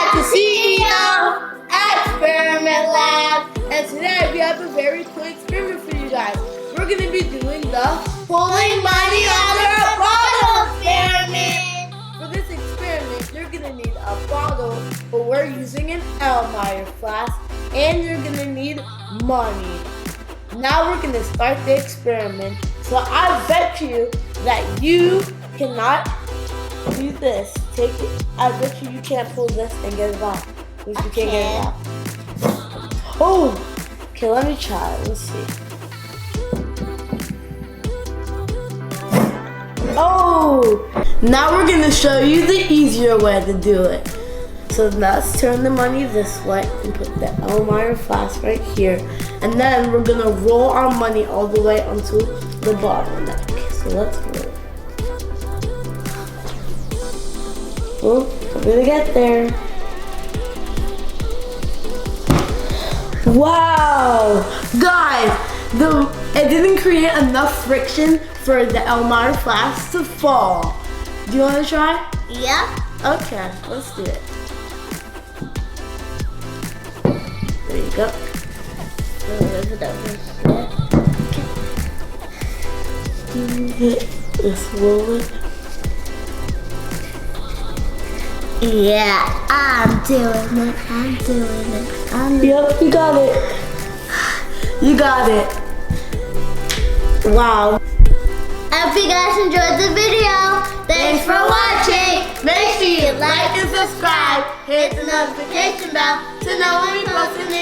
at the CEO Experiment Lab, and today we have a very cool experiment for you guys. We're going to be doing the pulling money out of a bottle experiment. For this experiment, you're going to need a bottle, but we're using an Elmeyer flask, and you're going to need money. Now we're going to start the experiment. So I bet you that you cannot do this. Take it. I bet you can't pull this and get it out. Because you can't get it out. Oh! Okay, let me try. Let's see. Oh! Now we're going to show you the easier way to do it. So let's turn the money this way and put the Elmeyer flask right here. And then we're going to roll our money all the way onto the bottleneck. So let's roll. Oh, we're going to get there. Wow! Guys, it didn't create enough friction for the Elmeyer flask to fall. Do you want to try? Yeah. Okay, let's do it. There you go. Let's roll it. Yeah, I'm doing it. Yep, you got it. You got it. Wow. I hope you guys enjoyed the video. Thanks for watching. Make sure you like and subscribe. Hit the notification bell to know when we post a new